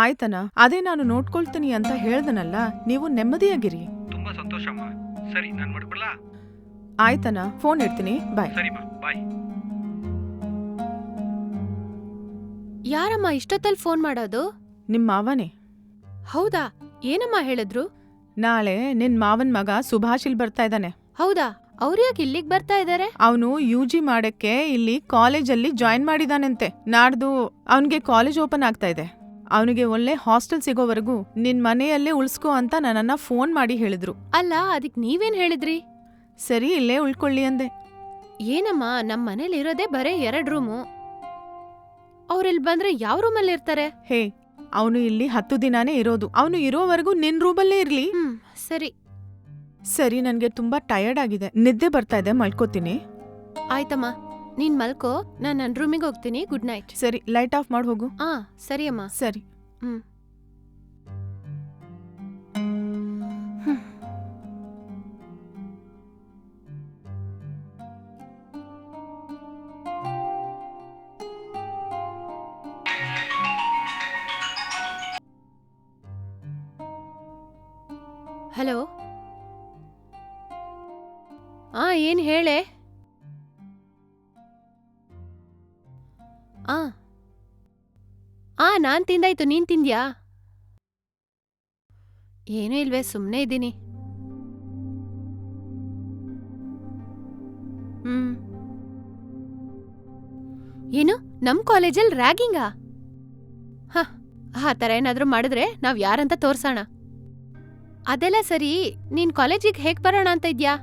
ಆಯ್ತನ, ಅದೇ ನಾನು ನೋಡ್ಕೊಳ್ತೀನಿ ಅಂತ ಹೇಳ್ದನಲ್ಲ, ನೀವು ನೆಮ್ಮದಿಯಾಗಿರಿ. ತುಂಬಾ ಸಂತೋಷಮ್ಮ. ಸರಿ, ನಾನು ಮಾಡ್ಕೊಳ್ಳಾ? ಆಯ್ತನ, ಫೋನ್ ಇಡ್ತೀನಿ, ಬಾಯ್. ಸರಿಮ್ಮ, ಬಾಯ್. ಯಾರಮ್ಮ ಇಷ್ಟೊತ್ತಲ್ಲಿ ಫೋನ್ ಮಾಡೋದು? ನಿಮ್ ಮಾವನೇ. ಹೌದಾ? ಏನಮ್ಮ ಹೇಳಿದ್ರು? ನಾಳೆ ನಿನ್ ಮಾವನ್ ಮಗ ಸುಭಾಷಿಲ್ ಬರ್ತಾ ಇದ್ದಾನೆ. ಹೌದಾ? ಅವ್ರ್ಯಾಕೆ ಇಲ್ಲಿಗ್ ಬರ್ತಾ ಇದಾರೆ? ಅವನು UG ಮಾಡಕ್ಕೆ ಇಲ್ಲಿ ಕಾಲೇಜಲ್ಲಿ ಜಾಯಿನ್ ಮಾಡಿದಾನಂತೆ. ನಾಡ್ದು ಅವನಿಗೆ ಕಾಲೇಜ್ ಓಪನ್ ಆಗ್ತಾ ಇದೆ. ಅವನಿಗೆ ಒಳ್ಳೆ ಹಾಸ್ಟೆಲ್ ಸಿಗೋವರೆಗೂ ನಿನ್ ಮನೆಯಲ್ಲೇ ಉಳ್ಸ್ಕೋ ಅಂತ ನನ್ನನ್ನ ಫೋನ್ ಮಾಡಿ ಹೇಳಿದ್ರು. ಅಲ್ಲ, ಅದಕ್ ನೀವೇನ್ ಹೇಳಿದ್ರಿ? ಸರಿ, ಇಲ್ಲೇ ಉಳ್ಕೊಳ್ಳಿ ಅಂದೆ. ಏನಮ್ಮ, ನಮ್ ಮನೇಲಿ ಇರೋದೇ ಬರೇ 2 ರೂಮು. ಅವ್ರಿಲ್ ಬಂದ್ರೆ ಯಾವ ರೂಮಲ್ಲಿ ಇರ್ತಾರೆ? ಹೇ, ಅವನು ಇಲ್ಲಿ 10 ದಿನಾನೇ ಇರೋದು. ಅವನು ಇರೋವರೆಗೂ ನಿನ್ ರೂಮಲ್ಲೇ ಇರ್ಲಿ. ಸರಿ. ಸರಿ, ನನ್ಗೆ ತುಂಬಾ ಟಯರ್ಡ್ ಆಗಿದೆ, ನಿದ್ದೆ ಬರ್ತಾ ಇದೆ, ಮಲ್ಕೋತೀನಿ. ಆಯ್ತಮ್ಮ, ನೀನ್ ಮಲ್ಕೋ, ನಾನ್ ನನ್ ರೂಮಿಗೆ ಹೋಗ್ತೀನಿ. Good night. ಸರಿ, ಲೈಟ್ ಆಫ್ ಮಾಡಿ ಹೋಗು. ಸರಿ ಅಮ್ಮ. ಸರಿ. ಹಲೋ. ಏನ್ ಹೇಳೆ? ನಾನ್ ತಿಂದಾಯ್ತು, ನೀನ್ ತಿಂದ್ಯಾ? ಏನೂ ಇಲ್ವೇ, ಸುಮ್ನೆ ಇದ್ದೀನಿ. ಏನು, ನಮ್ ಕಾಲೇಜಲ್ ರ್ಯಾಗಿಂಗಾ? ಆ ಥರ ಏನಾದ್ರೂ ಮಾಡಿದ್ರೆ ನಾವ್ ಯಾರಂತ ತೋರ್ಸೋಣ. ಅದೆಲ್ಲ ಸರಿ, ನೀನ್ ಕಾಲೇಜಿಗೆ ಹೇಗ್ ಬರೋಣ ಅಂತ ಇದ್ಯಾ?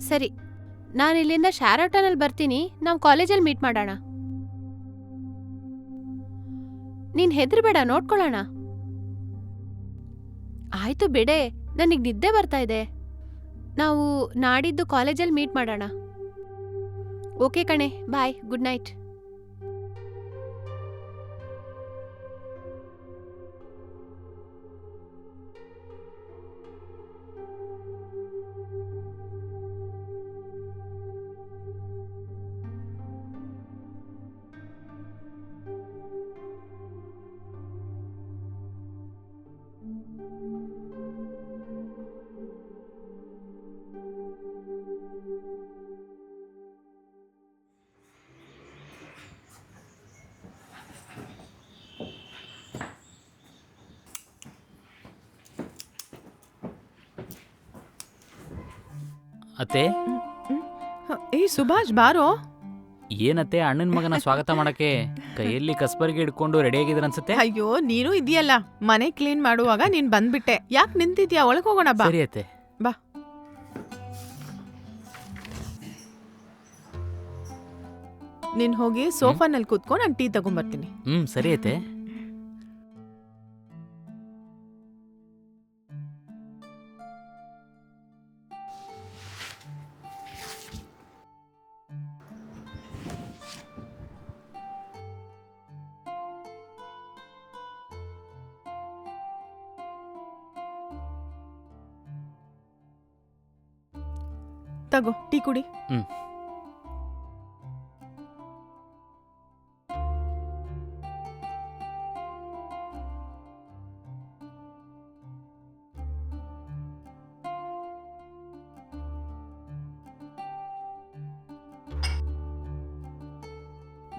ಸರಿ, ನಾನಿಲ್ಲಿಂದ ಶ್ಯಾರಟನಲ್ಲಿ ಬರ್ತೀನಿ, ನಾವ್ ಕಾಲೇಜಲ್ಲಿ ಮೀಟ್ ಮಾಡೋಣ. ನೀನ್ ಹೆದ್ರಬೇಡ, ನೋಡ್ಕೊಳ್ಳೋಣ. ಆಯ್ತು ಬಿಡೆ, ನನಗ್ ನಿದ್ದೆ ಬರ್ತಾ ಇದೆ. ನಾವು ನಾಡಿದ್ದು ಕಾಲೇಜಲ್ಲಿ ಮೀಟ್ ಮಾಡೋಣ. ಓಕೆ ಕಣೆ, ಬಾಯ್, ಗುಡ್ ನೈಟ್. ಅತ್ತೆ. ಏ ಸುಭಾಷ್, ಬಾರೋ. ಏನತ್ತೆ, ಅಣ್ಣನ ಮಗನ ಸ್ವಾಗತ ಮಾಡಕ್ಕೆ ಕೈಯಲ್ಲಿ ಕಸ್ಬರ್ಗೆ ಹಿಡ್ಕೊಂಡು ರೆಡಿ ಆಗಿದ್ರ ಅನ್ಸುತ್ತೆ. ಅಯ್ಯೋ, ನೀನು ಇದೆಯಲ್ಲ, ಮನೆ ಕ್ಲೀನ್ ಮಾಡುವಾಗ ನೀನ್ ಬಂದ್ಬಿಟ್ಟೆ. ಯಾಕೆ ನಿಂತಿದ್ಯಾ? ಒಳಗ್ ಹೋಗೋಣ ಬಾ. ಸರಿ ಅತ್ತೆ, ಬಾ. ನೀನ್ ಹೋಗಿ ಸೋಫಾನಲ್ಲಿ ಕೂತ್ಕೊಂಡು ನಾನು ಟೀ ತಗೊಂಡ್ಬರ್ತೀನಿ. ಸರಿ ಅತ್ತೆ. ತಗೋ, ಟೀ ಕುಡಿ.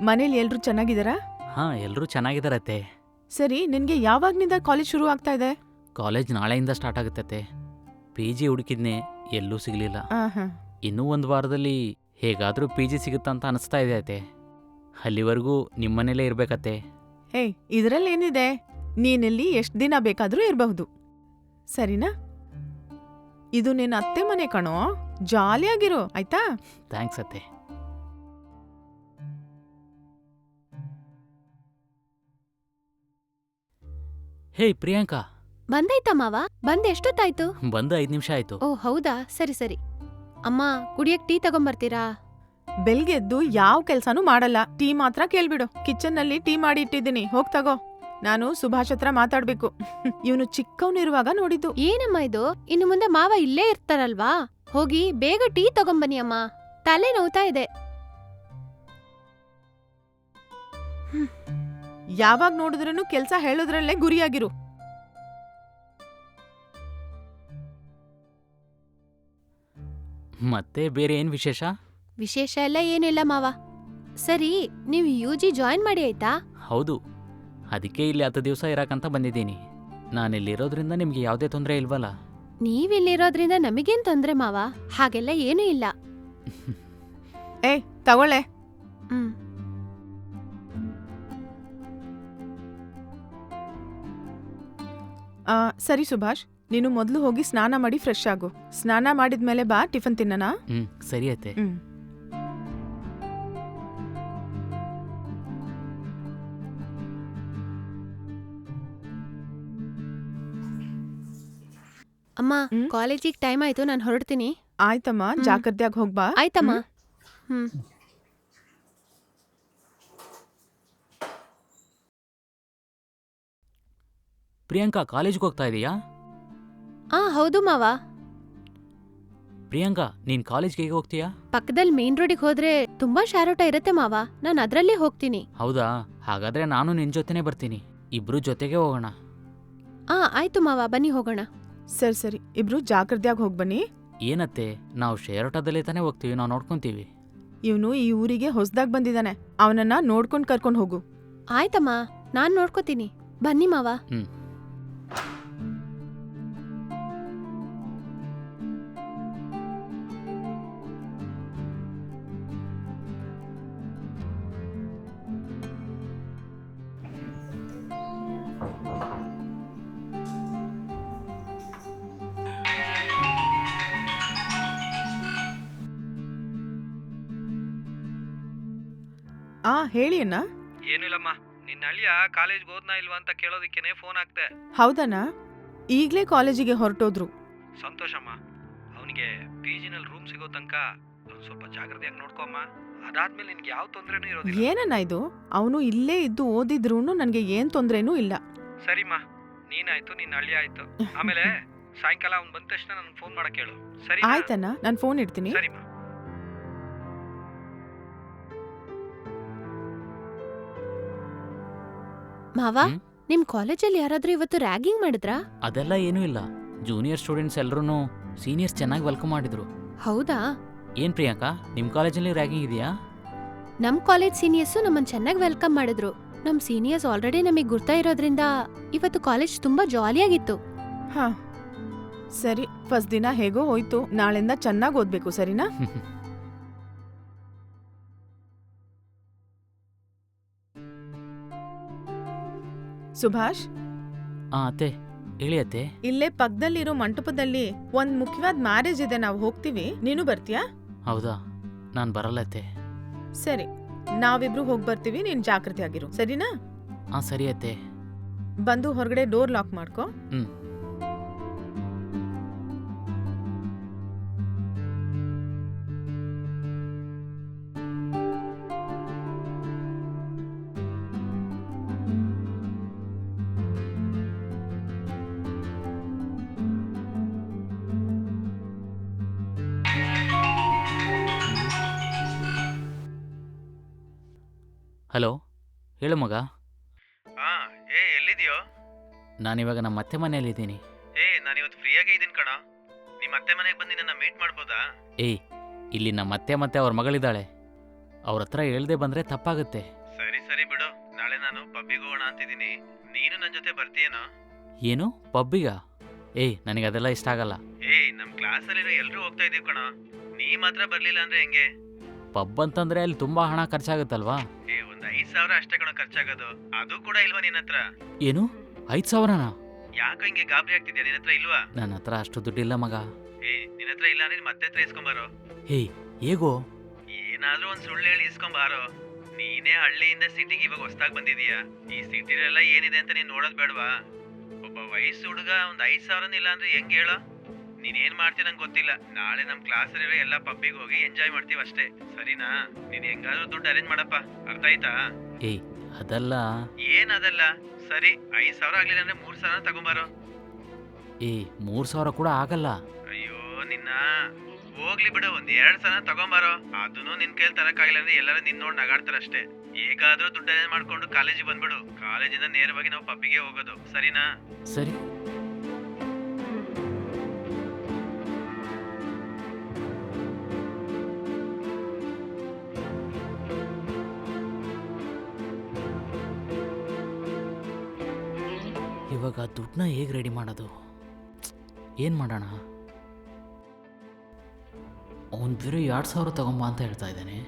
ಮನೇಲಿ ಎಲ್ರು ಚೆನ್ನಾಗಿದ್ದಾರಾ? ಎಲ್ರೂ ಚೆನ್ನಾಗಿದಾರತ್ತೆ. ಸರಿ, ನಿನ್ಗೆ ಯಾವಾಗ್ನಿಂದ ಕಾಲೇಜ್ ಶುರು ಆಗ್ತಾ ಇದೆ? ಕಾಲೇಜ್ ನಾಳೆಯಿಂದ ಸ್ಟಾರ್ಟ್ ಆಗುತ್ತತ್ತೆ. PG ಹುಡುಕಿದ್ನೆ, ಎಲ್ಲೂ ಸಿಗ್ಲಿಲ್ಲ. ಇನ್ನೂ 1 ವಾರದಲ್ಲಿ ಹೇಗಾದ್ರೂ PG ಸಿಗುತ್ತಂತ ಅನಿಸ್ತಾ ಇದೆ ಅತ್ತೆ. ಅಲ್ಲಿವರೆಗೂ ನಿಮ್ಮನೇಲೇ ಇರ್ಬೇಕತ್ತೆ. ಹೇ, ಇದ್ರಲ್ಲಿ ಏನಿದೆ? ನೀನಿಲ್ಲಿ ಎಷ್ಟ್ ದಿನ ಬೇಕಾದ್ರೂ ಇರಬಹುದು, ಸರಿನಾ? ಇದು ನಿನ್ನ ಅತ್ತೆ ಮನೆ ಕಣೋ, ಜಾಲಿಯಾಗಿರು, ಆಯ್ತಾ? ಥ್ಯಾಂಕ್ಸ್ ಅತ್ತೆ. ಹೇ ಪ್ರಿಯಾಂಕಾ. ಬಂದಾಯ್ತಾ ಮಾವ? ಬಂದ್ ಎಷ್ಟೊತ್ತಾಯ್ತು? ಬಂದು 5 ನಿಮಿಷ ಆಯ್ತು. ಓ ಹೌದಾ, ಸರಿ ಸರಿ. ಅಮ್ಮ, ಕುಡಿಯಕ್ ಟೀ ತಗೊಂಬರ್ತೀರಾ? ಬೆಲ್ಗೆದ್ದು ಯಾವ ಕೆಲ್ಸಾನೂ ಮಾಡಲ್ಲ, ಟೀ ಮಾತ್ರ ಕೇಳ್ಬಿಡು. ಕಿಚನ್ ನಲ್ಲಿ ಟೀ ಮಾಡಿ ಇಟ್ಟಿದ್ದೀನಿ, ಹೋಗ್ ತಗೋ. ನಾನು ಸುಭಾಷ್ ಹತ್ರ ಮಾತಾಡ್ಬೇಕು. ಇವನು ಚಿಕ್ಕವನಿರುವಾಗ ನೋಡಿದ್ದು. ಏನಮ್ಮ ಇದು? ಇನ್ನು ಮುಂದೆ ಮಾವ ಇಲ್ಲೇ ಇರ್ತಾರಲ್ವಾ? ಹೋಗಿ ಬೇಗ ಟೀ ತಗೊಂಬನ್ನಿ ಅಮ್ಮ, ತಲೆ ನೋವ್ತಾ ಇದೆ. ಯಾವಾಗ ನೋಡಿದ್ರೂ ಕೆಲ್ಸ ಹೇಳೋದ್ರಲ್ಲೇ ಗುರಿಯಾಗಿರು. ಮತ್ತೆ ಬೇರೆ ಏನು ವಿಶೇಷ? ವಿಶೇಷ ಎಲ್ಲ ಏನಿಲ್ಲ ಮಾವ. ಸರಿ, ನೀವು UG ಜಾಯಿನ್ ಮಾಡಿ ಆಯ್ತಾ? ಹೌದು, ಅದಕ್ಕೆ ಇಲ್ಲಿ 10 ದಿವಸ ಇರಕ್ಕಂತ ಬಂದಿದ್ದೀನಿ. ನಾನಿಲ್ಲಿರೋದ್ರಿಂದ ನಿಮಗೆ ಯಾವುದೇ ತೊಂದರೆ ಇಲ್ವಲ್ಲ? ನೀವಿಲ್ಲಿರೋದ್ರಿಂದ ನಮಗೇನ್ ತೊಂದ್ರೆ ಮಾವ? ಹಾಗೆಲ್ಲ ಏನೂ ಇಲ್ಲ. ಏಯ್ ತಗೊಳ್ಳೆ. ಹ್ಮ್. ಸರಿ ಸುಭಾಷ್, ನೀನು ಮೊದಲು ಹೋಗಿ ಸ್ನಾನ ಮಾಡಿ ಫ್ರೆಶ್ ಆಗು. ಸ್ನಾನ ಮಾಡಿದ್ಮೇಲೆ ಬಾ, ಟಿಫನ್ ತಿನ್ನೋಣ. ಸರಿ ಅತ್ತೆ. ಅಮ್ಮ, ಕಾಲೇಜಿಗೆ ಟೈಮ್ ಆಯ್ತು, ನಾನು ಹೊರಡ್ತೀನಿ. ಆಯ್ತಮ್ಮ, ಜಾಗ್ರತೆಯಾಗಿ ಹೋಗ್ಬಾ. ಆಯ್ತಮ್ಮ. ಹ್ಮ್. ಪ್ರಿಯಾಂಕಾ ಕಾಲೇಜ್ಗೆ ಹೋಗ್ತಾ ಇದೀಯಾ? ಹೌದು ಮಾವ. ಪ್ರಿಯಾಂಕಾ, ನೀನ್ ಕಾಲೇಜ್ಗೆ ಹೇಗೆ ಹೋಗ್ತೀಯಾ? ಪಕ್ಕದಲ್ಲಿ ಮೇನ್ ರೋಡಿಗೆ ಹೋದ್ರೆ ತುಂಬಾ ಶಾರೋಟ ಇರುತ್ತೆ ಮಾವ, ನಾನು ಅದ್ರಲ್ಲೇ ಹೋಗ್ತೀನಿ. ಹೌದಾ? ಹಾಗಾದ್ರೆ ನಾನು ನಿನ್ ಜೊತೆನೇ ಬರ್ತೀನಿ. ಇಬ್ರು ಜೊತೆಗೆ ಹೋಗೋಣ. ಆಯ್ತು ಮಾವ, ಬನ್ನಿ ಹೋಗೋಣ. ಸರಿ ಸರಿ, ಇಬ್ರು ಜಾಗ್ರತೆಯಾಗಿ ಹೋಗ್ಬನ್ನಿ. ಏನತ್ತೆ, ನಾವು ಶೇರೋಟದಲ್ಲೇ ತಾನೇ ಹೋಗ್ತೀವಿ, ನಾವು ನೋಡ್ಕೊಂತೀವಿ. ಇವನು ಈ ಊರಿಗೆ ಹೊಸದಾಗಿ ಬಂದಿದ್ದಾನೆ, ಅವನನ್ನ ನೋಡ್ಕೊಂಡು ಕರ್ಕೊಂಡು ಹೋಗು. ಆಯ್ತಮ್ಮ, ನಾನ್ ನೋಡ್ಕೋತೀನಿ. ಬನ್ನಿ ಮಾವ. ಹೇಳಿ ಅಣ್ಣ. ಏನಿಲ್ಲಮ್ಮ, ನಿನ್ನ ಅಳಿಯ ಕಾಲೇಜ್ಗೆ ಹೋದ್ನಾ ಇಲ್ವಾ ಅಂತ ಕೇಳೋದಕ್ಕೇನೆ ಫೋನ್ ಹಾಕ್ದೆ. ಹೌದಣ್ಣ, ಈಗ್ಲೇ ಕಾಲೇಜಿಗೆ ಹೊರಟೋದ್ರು. ಸಂತೋಷಮ್ಮ, ಅವನಿಗೆ PGನಲ್ಲಿ ರೂಮ್ ಸಿಗೋ ತನಕ ಸ್ವಲ್ಪ ಜಾಗ್ರತೆಯಾಗಿ ನೋಡ್ಕೊಮ್ಮ. ಅದಾದ್ಮೇಲೆ ನಿನ್ಗೆ ಯಾವ ತೊಂದ್ರೆನೂ ಇರೋದಿಲ್ಲ. ಏನಣ್ಣ ಇದು, ಅವನು ಇಲ್ಲೇ ಇದ್ದು ಓದಿದ್ರು ನನ್ಗೆ ಏನ್ ತೊಂದ್ರೆನೂ ಇಲ್ಲ. ಸರಿಮ್ಮ, ನೀನಾಯ್ತು, ನಿನ್ನ ಅಳಿಯ ಆಯ್ತು. ಆಮೇಲೆ ಸಾಯಂಕಾಲ ಅವ್ನು ಬಂದ ತಕ್ಷಣ ನನಗೆ ಫೋನ್ ಮಾಡಕ್ಕೆ ಹೇಳು. ಸರಿ? ಆಯ್ತಣ್ಣ, ನಾನು ಫೋನ್ ಇಡ್ತೀನಿ. ಸರಿಮ್ಮ. ಮಾವ, ನಿಮ್ ಕಾಲೇಜಲ್ಲಿ ಯಾರಾದ್ರೂ ಇವತ್ತು ರ್ಯಾಗಿಂಗ್ ಮಾಡಿದ್ರಾ? ಅದೆಲ್ಲ ಏನೂ ಇಲ್ಲ. ಜೂನಿಯರ್ ಸ್ಟೂಡೆಂಟ್ಸ್ ಎಲ್ಲರೂ ಸೀನಿಯರ್ಸ್ ಚೆನ್ನಾಗಿ ವೆಲ್ಕಮ್ ಮಾಡಿದ್ರು. ಹೌದಾ? ಏನ್ ಪ್ರಿಯಾಂಕಾ, ನಿಮ್ ಕಾಲೇಜಲ್ಲಿ ರ್ಯಾಗಿಂಗ್ ಇದೆಯಾ? ನಮ್ ಕಾಲೇಜ್ ಸೀನಿಯರ್ಸು ನಮ್ಮನ್ನ ಚೆನ್ನಾಗಿ ವೆಲ್ಕಮ್ ಮಾಡಿದ್ರು. ನಮ್ ಸೀನಿಯರ್ಸ್ ಆಲ್ರೆಡಿ ನಮಗೆ ಗುರ್ತಾ ಇರೋದ್ರಿಂದ ಇವತ್ತು ಕಾಲೇಜ್ ತುಂಬಾ ಜಾಲಿಯಾಗಿತ್ತು. ಹಾ ಸರಿ, ಫಸ್ಟ್ ದಿನ ಹೇಗೋ ಹೋಯ್ತು, ನಾಳೆಯಿಂದ ಚೆನ್ನಾಗಿ ಓದ್ಬೇಕು, ಸರಿನಾ? ಸುಭಾಷ್. ಅತ್ತೆ ಹೇಳಿ ಅತ್ತೆ. ಇಲ್ಲೇ ಪಕ್ಕದಲ್ಲಿರೋ ಮಂಟಪದಲ್ಲಿ ಒಂದ್ ಮುಖ್ಯವಾದ ಮ್ಯಾರೇಜ್ ಇದೆ, ನಾವು ಹೋಗ್ತೀವಿ, ನೀನು ಬರ್ತೀಯಾ? ಹೌದಾ? ನಾನು ಬರಲ್ಲ ಅತ್ತೆ. ಸರಿ, ನಾವಿಬ್ರು ಹೋಗಿ ಬರ್ತೀವಿ, ನೀನ್ ಜಾಗೃತಿ ಆಗಿರು, ಸರಿನಾ? ಸರಿ ಅತ್ತೆ. ಬಂದು ಹೊರಗಡೆ ಡೋರ್ ಲಾಕ್ ಮಾಡ್ಕೋ. ಹಲೋ, ಹೇಳು ಮಗ. ಎಲ್ಲಿದೆಯೋ? ನಾನಿವಾಗ ನಮ್ಮ ಅತ್ತೆ ಮನೆಯಲ್ಲಿದ್ದೀನಿ. ನಾನಿವತ್ತು ಫ್ರೀಯಾಗೇ ಇದ್ದೀನಿ ಕಣ. ನಿಮ್ಮ ಅತ್ತೆ ಮನೆಗೆ ಬಂದು ನನ್ನ ಮೀಟ್ ಮಾಡ್ಬೋದಾ? ಇಲ್ಲಿ ನಮ್ಮ ಅತ್ತೆ ಮತ್ತೆ ಅವ್ರ ಮಗಳಿದ್ದಾಳೆ, ಅವ್ರ ಹತ್ರ ಹೇಳ್ದೆ ಬಂದ್ರೆ ತಪ್ಪಾಗುತ್ತೆ. ಸರಿ ಸರಿ ಬಿಡು, ನಾಳೆ ನಾನು ಪಬ್ಬಿಗೆ ಹೋಗೋಣ ಅಂತಿದ್ದೀನಿ, ನೀನು ನನ್ನ ಜೊತೆ ಬರ್ತೀಯೇನೋ? ಏನು ಪಬ್ಬಿಗ? ನನಗೆ ಅದೆಲ್ಲ ಇಷ್ಟ ಆಗಲ್ಲ. ನಮ್ಮ ಕ್ಲಾಸಲ್ಲಿರೋ ಎಲ್ಲರೂ ಹೋಗ್ತಾ ಇದೀವಿ ಕಣ, ನೀ ಮಾತ್ರ ಬರ್ಲಿಲ್ಲ ಅಂದ್ರೆ ಹೆಂಗೆ? ಪಬ್ ಅಂತಂದ್ರೆ ಅಲ್ಲಿ ತುಂಬಾ ಹಣ ಖರ್ಚಾಗುತ್ತಲ್ವಾ? ಒಂದು 5,000 ಅಷ್ಟೇ ಕಣ ಖರ್ಚಾಗೋದು, ಅದು ಕೂಡ ಇಲ್ವಾ ನಿನ್ನ ಹತ್ರ? ಏನು 5,000ನಾ? ಯಾಕೆ ಹಿಂಗೆ ಗಾಬರಿ ಆಗ್ತಿದ್ಯಾ? ನಿನ್ನ ಹತ್ರ ಇಲ್ವಾ? ನನ್ನ ಹತ್ರ ಅಷ್ಟು ದುಡ್ಡಿಲ್ಲ ಮಗ. ನಿನ್ನ ಹತ್ರ ಇಲ್ಲ ಅಂದ್ರೆ ಮತ್ತೆ ಹತ್ರ ಇಸ್ಕೊಂಬಾರೋ. ಹೇಗೋ? ಏನಾದ್ರೂ ಒಂದ್ ಸುಳ್ಳು ಹೇಳಿ ಇಸ್ಕೊಂಬಾರೋ. ನೀನೇ ಹಳ್ಳಿಯಿಂದ ಸಿಟಿಗೆ ಇವಾಗ ಹೊಸದಾಗಿ ಬಂದಿದೀಯಾ, ಈ ಸಿಟಿಲೆಲ್ಲ ಏನಿದೆ ಅಂತ ನೀನ್ ನೋಡೋದ್ ಬೇಡವಾ? ಒಬ್ಬ ವಯಸ್ಸು ಹುಡುಗ ಒಂದ್ 5,000 ಇಲ್ಲ ಅಂದ್ರೆ ಹೆಂಗ್ ಹೇಳೋ? ನೀನೇನ್ ಮಾಡ್ತೀಯ ನಂಗೆ ಗೊತ್ತಿಲ್ಲ, ನಾಳೆ ನಮ್ ಕ್ಲಾಸಲ್ಲಿರೋ ಎಲ್ಲ ಪಬ್ಬಿಗೆ ಹೋಗಿ ಎಂಜಾಯ್ ಮಾಡ್ತೀವಿ ಅಷ್ಟೇ, ಸರಿನಾ? ನೀನ್ ಹೆಂಗಾದ್ರೂ ದುಡ್ಡು ಅರೇಂಜ್ ಮಾಡಪ್ಪ, ಅರ್ಥ ಆಯ್ತಾ? ಅದಲ್ಲ. ಏನದಲ್ಲ? ಸರಿ, 5,000 ಆಗ್ಲಿಲ್ಲ ಅಂದ್ರೆ 3,000 ತಗೊಂಬಾರೋ. 3,000 ಕೂಡ ಆಗಲ್ಲ. ಅಯ್ಯೋ ನಿನ್ನ, ಹೋಗ್ಲಿ ಬಿಡು, ಒಂದ್ 2,000 ತಗೊಂಬಾರೋ. ಅದನ್ನು ನಿನ್ ಕೈಲಿ ತರಕ್ಕಾಗಿಲ್ಲ ಅಂದ್ರೆ ಎಲ್ಲರೂ ನಿನ್ ನೋಡ್ ನಗಾಡ್ತಾರಷ್ಟೇ. ಹೇಗಾದ್ರೂ ದುಡ್ಡು ಅರೇಂಜ್ ಮಾಡ್ಕೊಂಡು ಕಾಲೇಜಿಗೆ ಬಂದ್ಬಿಡು. ಕಾಲೇಜಿಂದ ನೇರವಾಗಿ ನಾವು ಪಬ್ಬಿಗೆ ಹೋಗೋದು, ಸರಿನಾ? ಸರಿ. ಇವಾಗ ದುಡ್ಡನ್ನ ಹೇಗೆ ರೆಡಿ ಮಾಡೋದು? ಏನು ಮಾಡೋಣ? ಅವನು ಬೇರೆ 2,000 ತಗೊಂಬ ಅಂತ ಹೇಳ್ತಾ ಇದ್ದಾನೆ.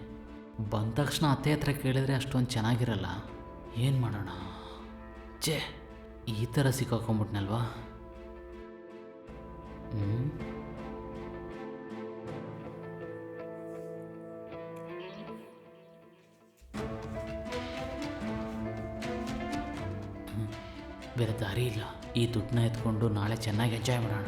ಬಂದ ತಕ್ಷಣ ಅತ್ತೆ ಹತ್ರ ಕೇಳಿದ್ರೆ ಅಷ್ಟೊಂದು ಚೆನ್ನಾಗಿರಲ್ಲ. ಏನು ಮಾಡೋಣ? ಛೇ, ಈ ಥರ ಸಿಕ್ಕಾಕೊಂಬಿಟ್ನಲ್ವಾ? ಬೇರೆ ದಾರಿ ಇಲ್ಲ. ಈ ದುಡ್ಡನ್ನ ಎತ್ಕೊಂಡು ನಾಳೆ ಚೆನ್ನಾಗಿ ಎಂಜಾಯ್ ಮಾಡೋಣ.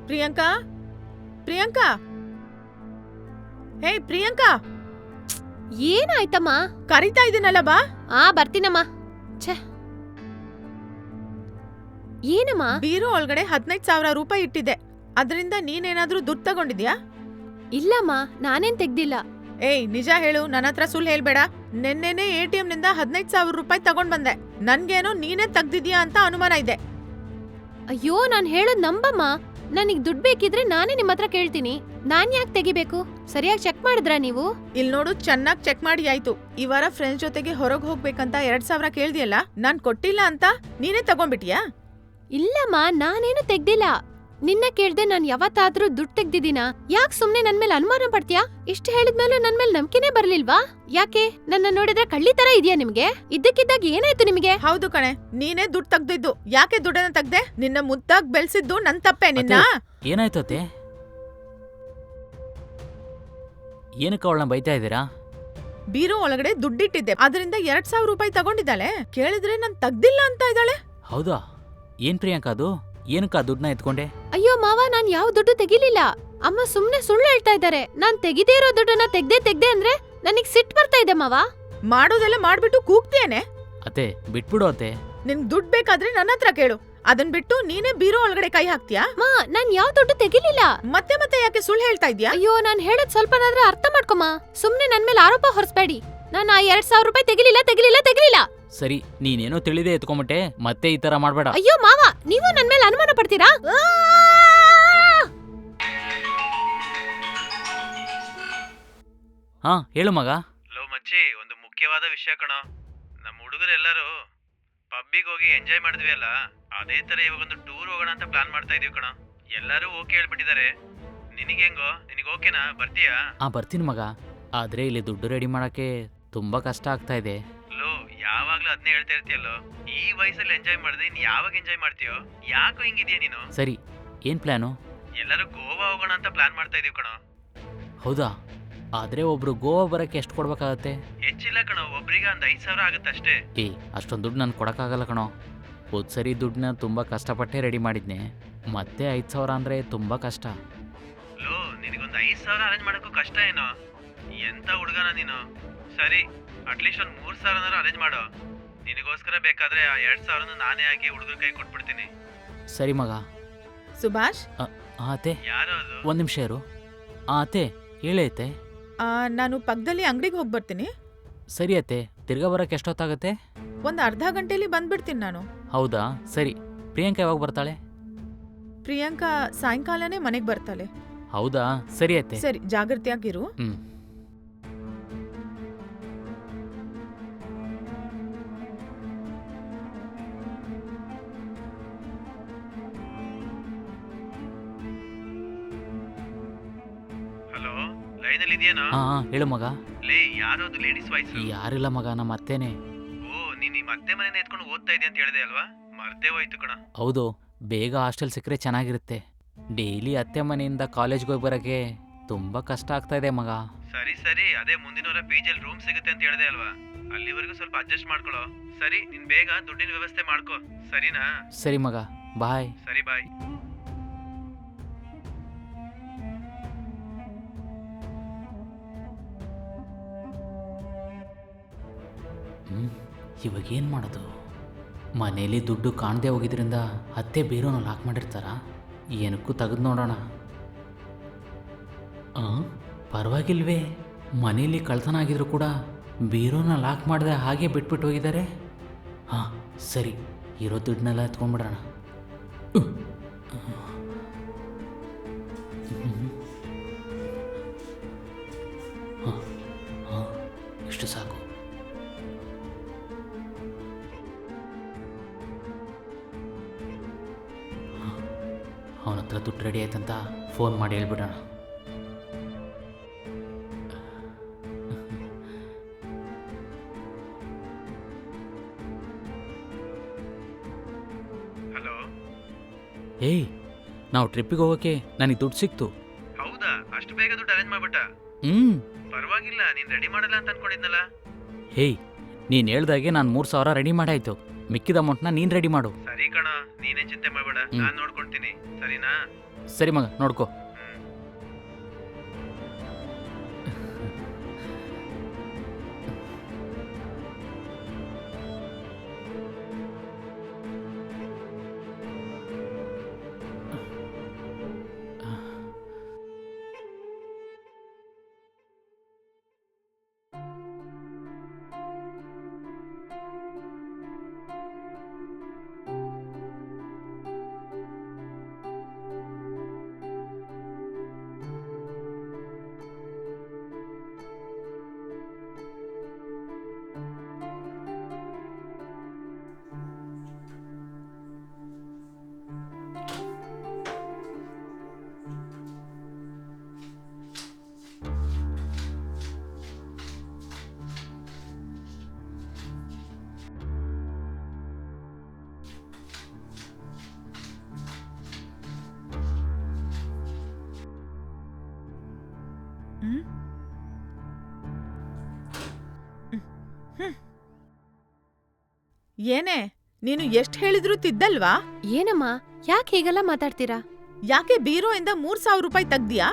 ಪ್ರಿಯಾಂಕಾ, ಪ್ರಿಯಾಂಕಾ, ಹೇ ಪ್ರಿಯಾಂಕಾ, ಏನಾಯ್ತಮ್ಮ? ಕರಿತಾ ಇದೀನಲ್ಲ, ಬಾ. ಬರ್ತೀನಮ್ಮ. ಛೇ, ಏನಮ್ಮ? ಬೀರೋ ಒಳಗಡೆ 15,000 ರೂಪಾಯಿ ಇಟ್ಟಿದ್ದೆ. ಅದರಿಂದ ನೀನೇನಾದ್ರೂ ದುಡ್ಡು ತಗೊಂಡಿದ್ಯಾ? ಇಲ್ಲಮ್ಮ, ನಾನೇನ್ ತೆಗ್ದಿಲ್ಲ. ಏಯ್, ನಿಜ ಹೇಳು, ನನ್ನ ಹತ್ರ ಸುಳ್ಳು ಹೇಳ್ಬೇಡ. ನೆನ್ನೆನೆ ATM ನಿಂದ 15,000 ರೂಪಾಯಿ ತಗೊಂಡ್ ಬಂದೆ. ನನ್ಗೇನೋ ನೀನೇ ತೆಗ್ದಿದ್ಯಾ ಅಂತ ಅನುಮಾನ ಇದೆ. ಅಯ್ಯೋ, ನಾನ್ ಹೇಳೋದ್ ನಂಬಮ್ಮ. ನನಗ್ ದುಡ್ಡು ಬೇಕಿದ್ರೆ ನಾನೇ ನಿಮ್ ಹತ್ರ ಕೇಳ್ತೀನಿ. ನಾನ್ ಯಾಕೆ ತೆಗಿಬೇಕು? ಸರಿಯಾಗಿ ಚೆಕ್ ಮಾಡಿದ್ರಾ ನೀವು? ಇಲ್ ನೋಡು, ಚೆನ್ನಾಗ್ ಚೆಕ್ ಮಾಡಿ ಆಯ್ತು. ಈ ವಾರ ಫ್ರೆಂಡ್ಸ್ ಜೊತೆಗೆ ಹೊರಗ್ ಹೋಗ್ಬೇಕಂತ 2,000 ಕೇಳ್ದಿಯಲ್ಲ, ನಾನ್ ಕೊಟ್ಟಿಲ್ಲ ಅಂತ ನೀನೇ ತಗೊಂಡ್ಬಿಟ್ಯಾ? ಇಲ್ಲಮ್ಮ, ನಾನೇನು ತೆಗ್ದಿಲ್ಲ. ನಿನ್ನ ಕೇಳ್ದೆ ನಾನ್ ಯಾವತ್ತಾದ್ರೂ ದುಡ್ಡು ತೆಗ್ದಿದ್ದೀನಾ? ಯಾಕೆ ಸುಮ್ನೆ ನನ್ ಮೇಲೆ ಅನುಮಾನ ಪಡ್ತೀಯಾ? ಇಷ್ಟು ಹೇಳಿದ್ಮೇಲೂ ನನ್ ಮೇಲೆ ನಂಬಿಕೆನೇ ಬರ್ಲಿಲ್ವಾ? ಯಾಕೆ ನನ್ನ ನೋಡಿದ್ರೆ ಕಳ್ಳಿ ತರ ಇದೆಯಾ ನಿಮ್ಗೆ? ಇದ್ದಕ್ಕಿದ್ದಾಗ ಏನಾಯ್ತು ನಿಮ್ಗೆ? ಹೌದು ಕಣೆ, ನೀನೇ ದುಡ್ಡು ತೆಗ್ದಿದ್ದು. ಯಾಕೆ ದುಡ್ಡನ್ನ ತೆಗ್ದೆ? ನಿನ್ನ ಮುದ್ದಾಗ್ ಬೆಳ್ಸಿದ್ದು ನನ್ ತಪ್ಪೆ. ನಿನ್ನ ಏನಾಯ್ತು ಅತ್ತೆ? ಏನಕ್ಕೆ ಅವಳನ್ನ ಬೈತಾ ಇದ್ದೀರಾ? ಬೀರೋ ಒಳಗಡೆ ದುಡ್ಡಿಟ್ಟಿದ್ದೆ, ಅದರಿಂದ 2,000 ರೂಪಾಯಿ ತಗೊಂಡಿದ್ದಾಳೆ. ಕೇಳಿದ್ರೆ ನಾನ್ ತೆಗ್ದಿಲ್ಲ ಅಂತ ಇದ್ದಾಳೆ. ಹೌದಾ? ಏನ್ ಪ್ರಿಯಾಂಕಾ ಅದು? ಏನಕ್ಕ ಆ ದುಡ್ಡನ್ನ ಎತ್ಕೊಂಡೆ? ಅಯ್ಯೋ ಮಾವ, ನಾನ್ ಯಾವ ದುಡ್ಡು ತೆಗಿಲಿಲ್ಲ. ಅಮ್ಮ ಸುಮ್ನೆ ಸುಳ್ಳು ಹೇಳ್ತಾ ಇದ್ದಾರೆ. ನಾನ್ ತೆಗಿದೇ ಇರೋ ದುಡ್ಡನ್ನ ತೆಗ್ದೆ ಅಂದ್ರೆ ನನಗ್ ಸಿಟ್ಟು ಬರ್ತಾ ಇದೆ ಮಾವ. ಮಾಡೋದೆಲ್ಲ ಮಾಡ್ಬಿಟ್ಟು ಕೂಗ್ತೇನೆ. ಅತ್ತೆ ಬಿಟ್ಬಿಡು ಅತ್ತೆ. ನಿನ್ ದುಡ್ಡು ಬೇಕಾದ್ರೆ ನನ್ನ ಹತ್ರ ಕೇಳು. ಅದನ್ ಬಿಟ್ಟು ನೀನೇ ಬೀರೋ ಒಳಗಡೆ ಕೈ ಹಾಕ್ತೀಯಾ? ಮಾ, ನಾನ್ ಯಾವ ದುಡ್ಡು ತೆಗಿಲಿಲ್ಲ. ಮತ್ತೆ ಮತ್ತೆ ಯಾಕೆ ಸುಳ್ಳು ಹೇಳ್ತಾ ಇದ್ಯಾ? ಅಯ್ಯೋ, ನಾನ್ ಹೇಳದ್ ಸ್ವಲ್ಪನಾದ್ರೂ ಅರ್ಥ ಮಾಡ್ಕೊಮ್ಮ. ಸುಮ್ನೆ ನನ್ ಮೇಲೆ ಆರೋಪ ಹೊರಿಸ್ಬೇಡಿ. ನಾನ್ ಆ 2,000 ರೂಪಾಯಿ ತೆಗಿಲಿಲ್ಲ. ಸರಿ, ನೀನೇನೋ ತಿಳಿದೇ ಎತ್ಕೊಂಬಿಟ್ಟೆ. ಮತ್ತೆ ಈ ತರ ಮಾಡ್ಬೇಡ. ಅಯ್ಯೋ ಮಾವ, ನೀವು ನನ್ ಮೇಲೆ ಅನುಮಾನ ಪಡ್ತೀರಾ? ಹಾ, ಹೇಳು ಮಗ. ಲೋ ಮಚ್ಚಿ, ಒಂದು ಮುಖ್ಯವಾದ ವಿಷಯ ಕಣೋ. ನಮ್ಮ ಹುಡುಗರೆಲ್ಲರೂ ಪಬ್ಬಿಗೆ ಹೋಗಿ ಎಂಜಾಯ್ ಮಾಡಿದ್ವಿ ಅಲ್ಲ, ಅದೇ ತರ ಇವಾಗ ಒಂದು ಟೂರ್ ಹೋಗೋಣ ಅಂತ ಪ್ಲಾನ್ ಮಾಡ್ತಾ ಇದೀವಿ ಕಣೋ. ಎಲ್ಲರೂ ಓಕೆ ಹೇಳ್ಬಿಟ್ಟಿದ್ದಾರೆ. ನಿನಗೆ ಹೆಂಗೋ? ನಿನಗೆ ಓಕೆನಾ? ಬರ್ತೀಯಾ? ಬರ್ತೀನಿ ಮಗ. ಆದ್ರೆ ಇಲ್ಲಿ ದುಡ್ಡು ರೆಡಿ ಮಾಡಕ್ಕೆ ತುಂಬಾ ಕಷ್ಟ ಆಗ್ತಾ ಇದೆ. ಲೋ, ಯಾವಾಗ್ಲೂ ಅದನ್ನೇ ಹೇಳ್ತಾ ಇರ್ತೀಯಲ್ಲೋ. ಈ ವಯಸ್ಸಲ್ಲಿ ಎಂಜಾಯ್ ಮಾಡಿದ್ರೆ ಇನ್ ಯಾವಾಗ ಎಂಜಾಯ್ ಮಾಡ್ತೀಯೋ? ಯಾಕೋ ಹಿಂಗಿದ್ಯಾ ನೀನು? ಸರಿ, ಏನ್ ಪ್ಲಾನು? ಎಲ್ಲರೂ ಗೋವಾ ಹೋಗೋಣ ಅಂತ ಪ್ಲಾನ್ ಮಾಡ್ತಾ ಇದೀವಿ ಕಣೋ. ಹೌದಾ? ಆದ್ರೆ ಒಬ್ರು ಗೋವಾ ಬರಕ್ಕೆ ಎಷ್ಟು ಕೊಡ್ಬೇಕಾಗತ್ತೆ? ಹೆಚ್ಚಿಲ್ಲ ಕಣೋ, ಒಬ್ರಿಗೆ ಒಂದು 5,000 ಆಗುತ್ತಷ್ಟೇ. ಅಷ್ಟೊಂದು ದುಡ್ಡು ನಾನು ಕೊಡಕ್ಕಾಗಲ್ಲ ಕಣೋ. ಹೋದ್ ಸರಿ ದುಡ್ಡನ್ನ ತುಂಬಾ ಕಷ್ಟಪಟ್ಟೆ ರೆಡಿ ಮಾಡಿದ್ನೆ. ಮತ್ತೆ 5,000 ಅಂದ್ರೆ ತುಂಬಾ ಕಷ್ಟ. ಲೋ, ನಿನಗೊಂದು 5,000 ಅರೇಂಜ್ ಮಾಡಕ್ಕೂ ಕಷ್ಟ ಏನೋ? ಎಂತ ಹುಡುಗನ ನೀನು? ಸರಿ, ಅಟ್ಲೀಸ್ಟ್ ಒಂದು 3,000 ಅರೇಂಜ್ ಮಾಡೋ. ನಿನಗೋಸ್ಕರ ಬೇಕಾದ್ರೆ ಆ 2,000 ನಾನೇ ಹಾಕಿ ಹುಡುಗರ ಕೈ ಕೊಟ್ಬಿಡ್ತೀನಿ. ಸರಿ ಮಗ. ಸುಭಾಷ್, ಅತ್ತೆ ಯಾರೋ ಅದು? ಒಂದ್ ನಿಮಿಷ ಇರು. ಅತ್ತೆ ಹೇಳಿ ಅತ್ತೆ. ನಾನು ಪಕ್ಕದಲ್ಲಿ ಅಂಗಡಿಗೆ ಹೋಗಿ ಬರ್ತೀನಿ. ಸರಿ ಅತ್ತೆ, ತಿರ್ಗಾ ಬರಕ್ಕೆ ಎಷ್ಟೊತ್ತಾಗತ್ತೆ? ಒಂದ್ ಅರ್ಧ ಗಂಟೆಲಿ ಬಂದ್ಬಿಡ್ತೀನಿ ನಾನು. ಹೌದಾ? ಸರಿ. ಪ್ರಿಯಾಂಕಾ ಯಾವಾಗ ಬರ್ತಾಳೆ? ಪ್ರಿಯಾಂಕಾ ಸಾಯಂಕಾಲನೇ ಮನೆಗ್ ಬರ್ತಾಳೆ. ಹೌದಾ? ಸರಿ ಅತ್ತೆ. ಸರಿ, ಜಾಗೃತಿಯಾಗಿರು. ಹಲೋ, ಲೈನಲ್ಲಿ ಇದೆಯೇನೋ? ಹಾ, ಹೇಳು ಮಗ. ಲೇ, ಯಾರೋ ಅದು ಲೇಡೀಸ್ ವಾಯ್ಸ್. ಯಾರಿಲ್ಲ ಮಗ, ನಮ್ಮ ಅತ್ತೇನೆ. ಓ, ನೀನ್ ನಿಮ್ಮ ಅತ್ತೆ ಮನೆನ ಎತ್ಕೊಂಡು ಓದ್ತಾ ಇದೆಯಾ ಅಂತ ಹೇಳಿದೆ ಅಲ್ವಾ? ಮರ್ತೇ ಹೋಯ್ತು ಕಣ. ಹೌದು, ಬೇಗ ಹಾಸ್ಟೆಲ್ ಸಿಕ್ಕರೆ ಚೆನ್ನಾಗಿರುತ್ತೆ. ಡೈಲಿ ಅತ್ತೆ ಮನೆಯಿಂದ ಕಾಲೇಜ್ಗೆ ಹೋಗಿ ಬರೋಕ್ಕೆ ತುಂಬ ಕಷ್ಟ ಆಗ್ತಾ ಇದೆ ಮಗ. ಸರಿ ಸರಿ, ಅದೇ ಮುಂದಿನ ವಾರ ಪಿಜಿಯಲ್ಲಿ ರೂಮ್ ಸಿಗುತ್ತೆ ಅಂತ ಹೇಳಿದೆ ಅಲ್ವಾ, ಅಲ್ಲಿವರೆಗೂ ಸ್ವಲ್ಪ ಅಡ್ಜಸ್ಟ್ ಮಾಡ್ಕೊಳ್ಳೋ. ಸರಿ, ನೀನ್ ಬೇಗ ದುಡ್ಡಿನ ವ್ಯವಸ್ಥೆ ಮಾಡ್ಕೋ, ಸರಿನಾ? ಸರಿ ಮಗ, ಬಾಯ್. ಸರಿ, ಬಾಯ್. ಇವಾಗ ಏನು ಮಾಡೋದು? ಮನೇಲಿ ದುಡ್ಡು ಕಾಣದೆ ಹೋಗಿದ್ರಿಂದ ಅತ್ತೆ ಬೀರೋನ ಲಾಕ್ ಮಾಡಿರ್ತಾರ? ಏನಕ್ಕೂ ತೆಗೆದು ನೋಡೋಣ. ಪರವಾಗಿಲ್ವೇ, ಮನೇಲಿ ಕಳ್ತನ ಆಗಿದ್ರು ಕೂಡ ಬೀರೋನ ಲಾಕ್ ಮಾಡದೆ ಹಾಗೆ ಬಿಟ್ಬಿಟ್ಟು ಹೋಗಿದ್ದಾರೆ. ಹಾಂ ಸರಿ, ಇರೋ ದುಡ್ಡನ್ನೆಲ್ಲ ಎತ್ಕೊಂಡ್ಬಿಡೋಣ. ಹಾಂ ಹಾಂ, ಇಷ್ಟು ಸಾಕು. ಅವನ ಹತ್ರ ದುಡ್ಡು ರೆಡಿ ಆಯ್ತಂತ ಫೋನ್ ಮಾಡಿ ಹೇಳ್ಬಿಡೋಣ. ಹಲೋ. ಏಯ್, ನಾವು ಟ್ರಿಪ್ಪಿಗೆ ಹೋಗೋಕ್ಕೆ ನನಗೆ ದುಡ್ಡು ಸಿಕ್ತು. ಹೌದಾ? ಅಷ್ಟು ಬೇಗ ದುಡ್ಡು ಅರೇಂಜ್ ಮಾಡ್ಬಿಟ್ಟ? ಪರವಾಗಿಲ್ಲ, ನೀನ್ ರೆಡಿ ಮಾಡಲ್ಲ ಅಂತ ಅನ್ಕೊಂಡಿದ್ನಲ್ಲ. ಹೇಯ್, ನೀನು ಹೇಳ್ದಾಗೆ ನಾನು 3,000 ರೆಡಿ ಮಾಡಾಯ್ತು. ಮಿಕ್ಕಿದ ಅಮೌಂಟ್ನ ನೀನು ರೆಡಿ ಮಾಡು. ಸರಿ ಕಣ, ನೀನೇನ್ ಚಿಂತೆ ಮಾಡ್ಬೇಡ, ನಾನ್ ನೋಡ್ಕೊಳ್ತೀನಿ, ಸರಿನಾ? ಸರಿ ಮಗ, ನೋಡ್ಕೋ. ಏನೇ, ನೀನು ಎಷ್ಟ್ ಹೇಳಿದ್ರು ತಿದ್ದಲ್ವಾ? ಏನಮ್ಮ, ಯಾಕೆ ಹೀಗೆಲ್ಲ ಮಾತಾಡ್ತೀರಾ? ಯಾಕೆ ಬೀರೋಯಿಂದ 3,000 ರೂಪಾಯಿ ತೆಗ್ದ್ಯಾ?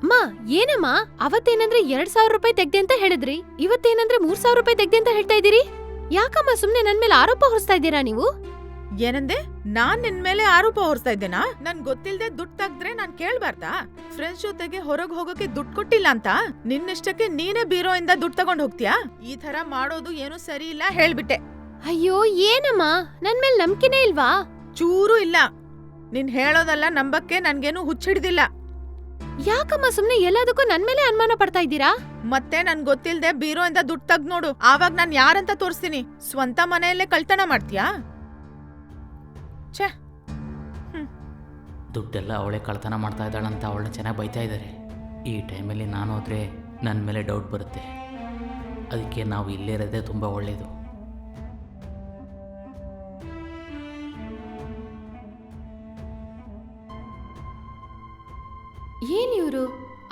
ಅಮ್ಮ, ಏನಮ್ಮ, ಅವತ್ತೇನಂದ್ರೆ 2,000 ರೂಪಾಯಿ ತೆಗ್ದೆ ಅಂತ ಹೇಳಿದ್ರಿ, ಇವತ್ತೇನಂದ್ರೆ 3,000 ರೂಪಾಯಿ ತೆಗ್ದೆ ಅಂತ ಹೇಳ್ತಾ ಇದೀರಿ. ಯಾಕಮ್ಮ ಸುಮ್ನೆ ನನ್ ಮೇಲೆ ಆರೋಪ ಹೊರಿಸ್ತಾ ಇದ್ದೀರಾ ನೀವು? ಏನಂದೆ? ನಾನ್ ನಿನ್ ಮೇಲೆ ಆರೋಪ ಹೊರಿಸ್ತಾ ಇದ್ದೇನಾ? ನನ್ ಗೊತ್ತಿಲ್ದೆ ದುಡ್ಡು ತೆಗ್ದ್ರೆ ನಾನ್ ಕೇಳ್ಬಾರ್ದಾ? ಫ್ರೆಂಡ್ಸ್ ಜೊತೆಗೆ ಹೊರಗ್ ಹೋಗೋಕೆ ದುಡ್ಡು ಕೊಟ್ಟಿಲ್ಲ ಅಂತ ನಿನ್ನಷ್ಟಕ್ಕೆ ನೀನೇ ಬೀರೋಯಿಂದ ದುಡ್ಡು ತಗೊಂಡ್ ಹೋಗ್ತೀಯಾ? ಈ ತರ ಮಾಡೋದು ಏನು ಸರಿ ಇಲ್ಲ, ಹೇಳ್ಬಿಟ್ಟೆ. ಅಯ್ಯೋ, ಏನಮ್ಮ, ನನ್ ಮೇಲೆ ನಂಬಿಕೆನೇ ಇಲ್ವಾ? ಚೂರು ಇಲ್ಲ. ನೀನ್ ಹೇಳೋದಲ್ಲ ನಂಬಕ್ಕೆ ನನ್ಗೇನು ಹುಚ್ಚಿಡ್ದಿಲ್ಲ. ಯಾಕಮ್ಮ ಸುಮ್ನೆ ಎಲ್ಲದಕ್ಕೂ ನನ್ ಮೇಲೆ ಅನುಮಾನ ಪಡ್ತಾ ಇದ್ದೀರಾ? ಮತ್ತೆ ನನ್ ಗೊತ್ತಿಲ್ದೆ ಬೀರೋಯಿಂದ ದುಡ್ಡು ತೆಗ್ದ್ ನೋಡು, ಆವಾಗ ನಾನ್ ಯಾರಂತ ತೋರಿಸ್ತೀನಿ. ಸ್ವಂತ ಮನೆಯಲ್ಲೇ ಕಳ್ತನ ಮಾಡ್ತೀಯಾ? ಛೇ, ದುಡ್ಡೆಲ್ಲ ಅವಳೇ ಕಳ್ತನ ಮಾಡ್ತಾ ಇದ್ದಾಳಂತ ಅವಳನ್ನ ಚೆನ್ನಾಗಿ ಬೈತಾ ಇದ್ದಾರೆ. ಈ ಟೈಮಲ್ಲಿ ನಾನು ಹೋದರೆ ನನ್ನ ಮೇಲೆ ಡೌಟ್ ಬರುತ್ತೆ. ಅದಕ್ಕೆ ನಾವು ಇಲ್ಲೇ ಇರೋದೇ ತುಂಬ ಒಳ್ಳೆಯದು. ಏನ್ ಇವ್ರು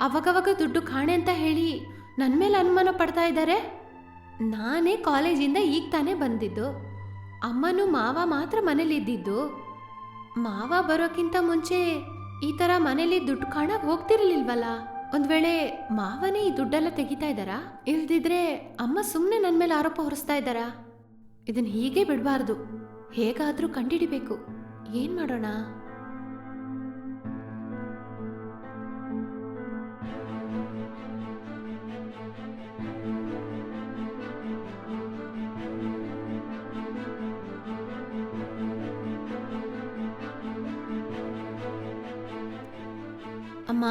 ಅವಾಗವಾಗ ದುಡ್ಡು ಕಾಣೆ ಅಂತ ಹೇಳಿ ನನ್ ಮೇಲೆ ಅನುಮಾನ ಪಡ್ತಾ ಇದ್ದಾರೆ? ನಾನೇ ಕಾಲೇಜಿಂದ ಈಗ ತಾನೇ ಬಂದಿದ್ದು. ಅಮ್ಮನೂ ಮಾವ ಮಾತ್ರ ಮನೇಲಿ ಇದ್ದಿದ್ದು. ಮಾವ ಬರೋಕ್ಕಿಂತ ಮುಂಚೆ ಈ ತರ ಮನೇಲಿ ದುಡ್ಡು ಕಾಣಕ್ ಹೋಗ್ತಿರ್ಲಿಲ್ವಲ್ಲ. ಒಂದ್ ವೇಳೆ ಮಾವನೇ ಈ ದುಡ್ಡೆಲ್ಲ ತೆಗಿತಾ ಇದ್ದಾರಾ? ಇಲ್ದಿದ್ರೆ ಅಮ್ಮ ಸುಮ್ನೆ ನನ್ ಮೇಲೆ ಆರೋಪ ಹೊರಿಸ್ತಾ ಇದ್ದಾರಾ? ಇದನ್ ಹೀಗೆ ಬಿಡಬಾರ್ದು, ಹೇಗಾದ್ರೂ ಕಂಡಿಡಿಬೇಕು. ಏನ್ ಮಾಡೋಣ? ಅಮ್ಮ,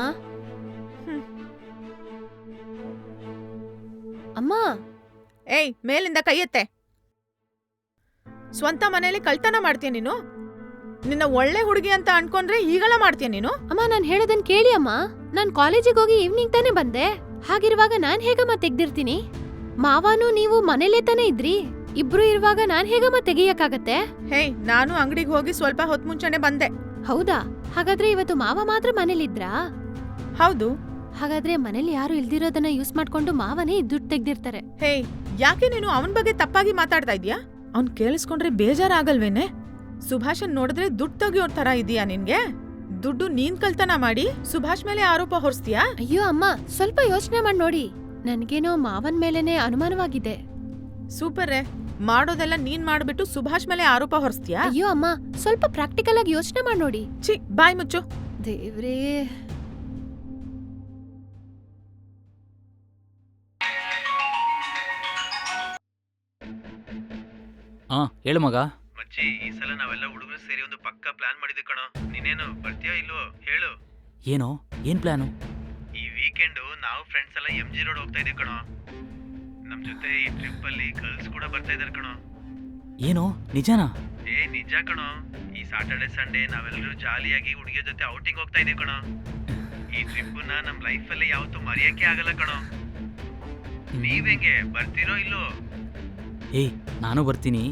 ಅಮ್ಮ, ಏಯ್, ಮೇಲಿಂದ ಕೈಯತ್ತೆ. ಸ್ವಂತ ಮನೇಲಿ ಕಳ್ತನ ಮಾಡ್ತೀಯ ನೀನು? ನಿನ್ನ ಒಳ್ಳೆ ಹುಡುಗಿ ಅಂತ ಅನ್ಕೊಂಡ್ರೆ ಹೀಗೆಲ್ಲ ಮಾಡ್ತೀಯ ನೀನು? ಅಮ್ಮ, ನಾನ್ ಹೇಳೋದನ್ ಕೇಳಿ ಅಮ್ಮ. ನಾನ್ ಕಾಲೇಜಿಗೆ ಹೋಗಿ ಈವ್ನಿಂಗ್ ತಾನೇ ಬಂದೆ. ಹಾಗಿರುವಾಗ ನಾನ್ ಹೇಗಮ್ಮ ತೆಗ್ದಿರ್ತೀನಿ? ಮಾವಾನು ನೀವು ಮನೇಲೇ ತಾನೇ ಇದ್ರಿ. ಇಬ್ರು ಇರುವಾಗ ನಾನ್ ಹೇಗಮ್ಮ ತೆಗಿಯಕ್ಕಾಗತ್ತೆ? ಹೇ, ನಾನು ಅಂಗಡಿಗೆ ಹೋಗಿ ಸ್ವಲ್ಪ ಹೊತ್ತು ಮುಂಚೆನೆ ಬಂದೆ. ಹೌದಾ? ಹಾಗಾದ್ರೆ ಇವತ್ತು ಮಾವ ಮಾತ್ರ ಮನೇಲಿದ್ರಾ? ಹೌದು. ಹಾಗಾದ್ರೆ ಮನೇಲಿ ಯಾರು ಇಲ್ದಿರೋದನ್ನ ಯೂಸ್ ಮಾಡ್ಕೊಂಡು ಮಾವನೇ ದುಡ್ಡು ತೆಗ್ದಿರ್ತಾರೆ. ಹೇ, ಯಾಕೆ ನೀನು ಅವನ್ ಬಗ್ಗೆ ತಪ್ಪಾಗಿ ಮಾತಾಡ್ತಾ ಇದ್ಯಾ? ಅವ್ನ್ ಕೇಳಿಸ್ಕೊಂಡ್ರೆ ಬೇಜಾರಾಗಲ್ವೇನೆ? ಸುಭಾಷನ್ ನೋಡಿದ್ರೆ ದುಡ್ಡು ತೆಗಿಯೋ ತರ ಇದೀಯಾ ನಿನ್ಗೆ? ದುಡ್ಡು ನೀನ್ ಕಳ್ತನ ಮಾಡಿ ಸುಭಾಷ್ ಮೇಲೆ ಆರೋಪ ಹೊರಿಸ್ತೀಯಾ? ಅಯ್ಯೋ ಅಮ್ಮ, ಸ್ವಲ್ಪ ಯೋಚನೆ ಮಾಡಿ ನೋಡಿ. ನನ್ಗೇನೋ ಮಾವನ್ ಮೇಲೇನೆ ಅನುಮಾನವಾಗಿದೆ. ಸೂಪರ್. ಮಾಡೋದೆಲ್ಲ ನೀನ್ ಮಾಡ್ಬಿಟ್ಟು ಸುಭಾಷ್ ಮೇಲೆ ಆರೋಪ ಹೊರಿಸ್ತೀಯಾ? ಅಯ್ಯೋ ಅಮ್ಮ, ಸ್ವಲ್ಪ ಪ್ರಾಕ್ಟಿಕಲ್ ಆಗಿ ಯೋಚನೆ ಮಾಡಿ ನೋಡಿ. ಛೀ, ಬಾಯ್ ಮುಚ್ಚು. ದೇವ್ರೇ. ಹೇಳು ಮಗ. ಮಚ್ಚಿ, ಈ ಸಲ ನಾವೆಲ್ಲ ಹುಡುಗರು ಸೇರಿ ಒಂದು ಪಕ್ಕ ಪ್ಲಾನ್ ಮಾಡಿದ್ವಿ ಕಣೋ. ನೀನೇನು ಬರ್ತೀಯೋ ಇಲ್ವೋ ಹೇಳು. ಏನೋ ಏನ್ ಪ್ಲಾನು? ಈ ವೀಕೆಂಡು ನಾವು ಫ್ರೆಂಡ್ಸ್ ಎಲ್ಲ MG ರೋಡ್ ಹೋಗ್ತಾ ಇದೀವಿ ಕಣೋ. ನಮ್ ಜೊತೆ ಈ ಟ್ರಿಪ್ ಅಲ್ಲಿ ಗರ್ಲ್ಸ್ ಕೂಡ ಬರ್ತಾ ಇದಾರೆ ಕಣೋ. ಏನೋ ನಿಜನಾ? ನಿಜ ಕಣೋ. ಈ ಸಾಟರ್ಡೆ ಸಂಡೇ ನಾವೆಲ್ಲರೂ ಜಾಲಿಯಾಗಿ ಹುಡುಗಿಯ ಜೊತೆ ಔಟಿಂಗ್ ಹೋಗ್ತಾ ಇದೀವಿ ಕಣೋ. ಈ ಟ್ರಿಪ್ನ ನಮ್ ಲೈಫ್ ಅಲ್ಲಿ ಯಾವತ್ತೂ ಮರೆಯಕ್ಕೆ ಆಗಲ್ಲ ಕಣೋ. ನೀವೆಂಗೆ ಬರ್ತೀರೋ ಇಲ್ಲೋ? ನಾನು ಬರ್ತೀನಿ.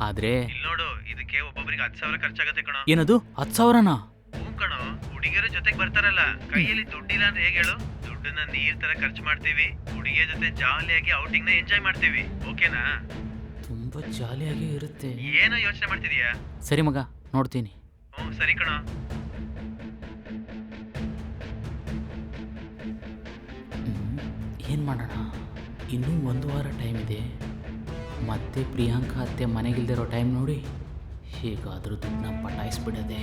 ಆದ್ರೆ ಇಲ್ಲಿ ನೋಡು, ಇದಕ್ಕೆ ಒಬ್ಬೊಬ್ರಿಗೆ 10,000 ಖರ್ಚಾಗತ್ತೆ ಕಣೋ. ಏನದು 10,000ನಾ? ಹ್ಞೂ ಕಣೋ. ಹುಡುಗಿಯರ ಜೊತೆಗೆ ಬರ್ತಾರಲ್ಲ, ಕೈಯಲ್ಲಿ ದುಡ್ಡಿಲ್ಲ ಅಂದ್ರೆ ಹೇಗೆ ಹೇಳು? ದುಡ್ಡನ್ನ ನೀರ್ ತರ ಖರ್ಚು ಮಾಡ್ತೀವಿ, ಹುಡುಗಿಯ ಜೊತೆ ಜಾಲಿಯಾಗಿ ಔಟಿಂಗ್ ನ ಎಂಜಾಯ್ ಮಾಡ್ತೀವಿ. ಓಕೆನಾ? ತುಂಬಾ ಜಾಲಿಯಾಗಿ ಇರುತ್ತೆ. ಏನೋ ಯೋಚನೆ ಮಾಡ್ತಿದೀಯಾ? ಸರಿ ಮಗ, ನೋಡ್ತೀನಿ. ಹ್ಞೂ ಸರಿ ಕಣೋ. ಏನ್ ಮಾಡೋಣ? ಇನ್ನೂ 1 ವಾರ ಟೈಮ್ ಇದೆ. ಮತ್ತೆ ಪ್ರಿಯಾಂಕಾ ಅತ್ತೆ ಮನೆಗಿಲ್ದಿರೋ ಟೈಮ್ ನೋಡಿ ಹೇಗಾದರೂ ದುಡ್ಡನ್ನ ಪಟಾಯಿಸ್ಬಿಡದೆ.